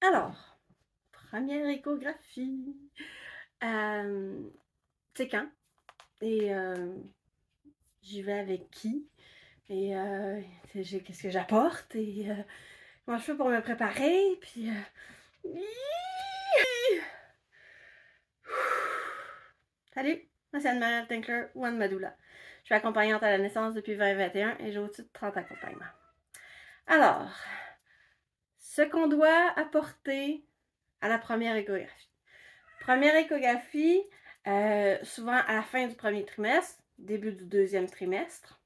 Alors, première échographie. C'est quand? Et j'y vais avec qui? Et qu'est-ce que j'apporte? Et comment je fais pour me préparer? Puis, salut, moi c'est Anne-Marie Tinkler ou Anne Madoula. Je suis accompagnante à la naissance depuis 2021 et j'ai au-dessus de 30 accompagnements. Alors, ce qu'on doit apporter à la première échographie. Première échographie, souvent à la fin du premier trimestre, début du deuxième trimestre.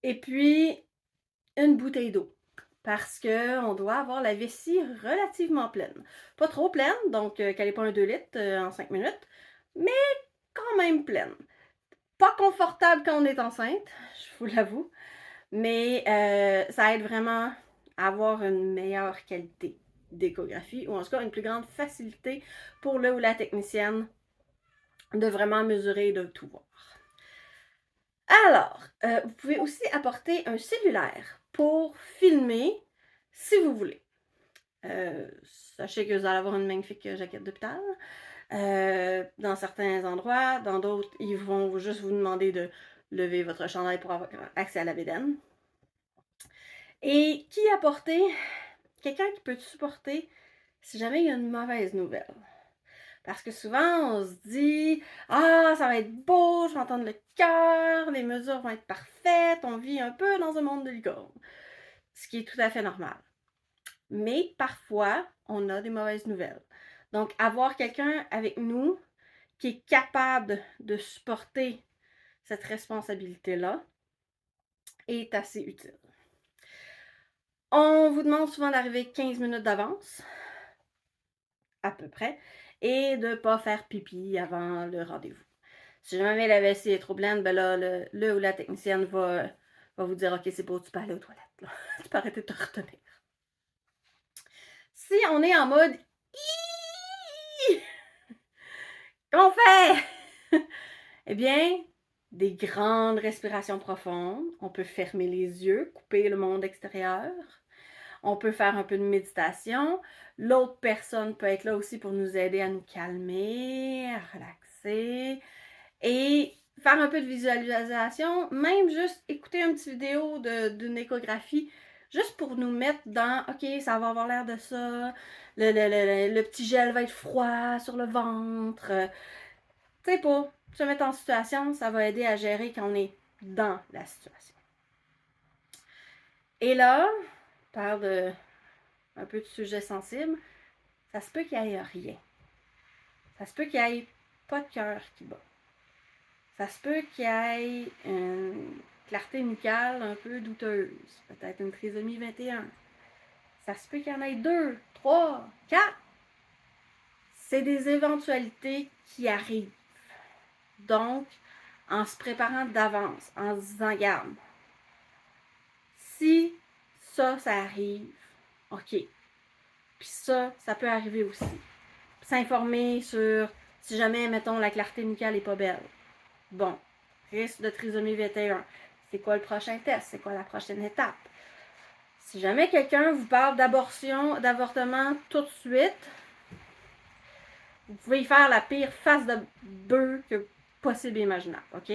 Et puis, une bouteille d'eau. Parce qu'on doit avoir la vessie relativement pleine. Pas trop pleine, donc qu'elle n'est pas un 2 litres en 5 minutes, mais quand même pleine. Pas confortable quand on est enceinte, je vous l'avoue, mais ça aide vraiment à avoir une meilleure qualité d'échographie, ou en tout cas une plus grande facilité pour le ou la technicienne de vraiment mesurer et de tout voir. Alors, vous pouvez aussi apporter un cellulaire pour filmer si vous voulez. Sachez que vous allez avoir une magnifique jaquette d'hôpital. Dans certains endroits, dans d'autres, ils vont juste vous demander de lever votre chandail pour avoir accès à la bédaine. Et qui apporter? Quelqu'un qui peut te supporter si jamais il y a une mauvaise nouvelle. Parce que souvent, on se dit « Ah, ça va être beau, je vais entendre le cœur, les mesures vont être parfaites, on vit un peu dans un monde de licorne. » Ce qui est tout à fait normal. Mais parfois, on a des mauvaises nouvelles. Donc, avoir quelqu'un avec nous qui est capable de supporter cette responsabilité-là est assez utile. On vous demande souvent d'arriver 15 minutes d'avance, à peu près, et de ne pas faire pipi avant le rendez-vous. Si jamais la vessie est trop pleine, ben là, le ou la technicienne va vous dire « Ok, c'est beau, tu peux aller aux toilettes. Là. Tu peux arrêter de te retenir. » Si on est en mode « Qu'on fait? » Eh bien, des grandes respirations profondes. On peut fermer les yeux, couper le monde extérieur. On peut faire un peu de méditation. L'autre personne peut être là aussi pour nous aider à nous calmer, à relaxer. Et faire un peu de visualisation, même juste écouter une petite vidéo d'une échographie, juste pour nous mettre dans, ok, ça va avoir l'air de ça, le petit gel va être froid sur le ventre. Tu sais, pour se mettre en situation, ça va aider à gérer quand on est dans la situation. Et là, on parle de un peu de sujet sensible, ça se peut qu'il n'y ait rien. Ça se peut qu'il n'y ait pas de cœur qui bat. Ça se peut qu'il y ait une clarté nucale un peu douteuse, peut-être une trisomie 21. Ça se peut qu'il y en ait 2, 3, 4. C'est des éventualités qui arrivent. Donc, en se préparant d'avance, en se disant, garde, si ça arrive, ok. Puis ça peut arriver aussi. S'informer sur si jamais, mettons, la clarté nucale n'est pas belle. Bon, risque de trisomie 21. C'est quoi le prochain test? C'est quoi la prochaine étape? Si jamais quelqu'un vous parle d'avortement tout de suite, vous pouvez y faire la pire face de bœuf que possible et imaginable, ok?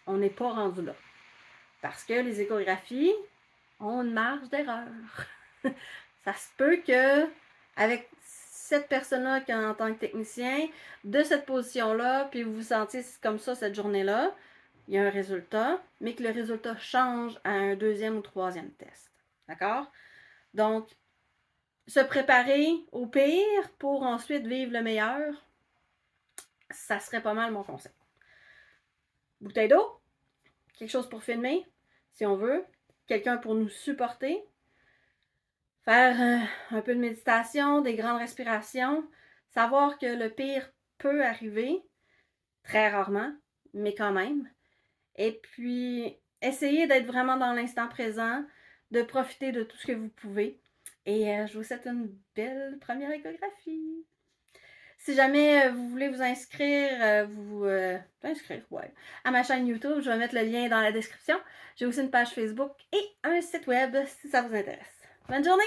On n'est pas rendu là. Parce que les échographies ont une marge d'erreur. Ça se peut que, avec cette personne-là en tant que technicien, de cette position-là, puis vous vous sentiez comme ça cette journée-là, il y a un résultat, mais que le résultat change à un deuxième ou troisième test. D'accord? Donc, se préparer au pire pour ensuite vivre le meilleur, ça serait pas mal mon conseil. Bouteille d'eau, quelque chose pour filmer, si on veut, quelqu'un pour nous supporter, faire un peu de méditation, des grandes respirations, savoir que le pire peut arriver, très rarement, mais quand même. Et puis, essayez d'être vraiment dans l'instant présent, de profiter de tout ce que vous pouvez. Et je vous souhaite une belle première échographie. Si jamais vous voulez vous inscrire, à ma chaîne YouTube, je vais mettre le lien dans la description. J'ai aussi une page Facebook et un site web si ça vous intéresse. Bonne journée!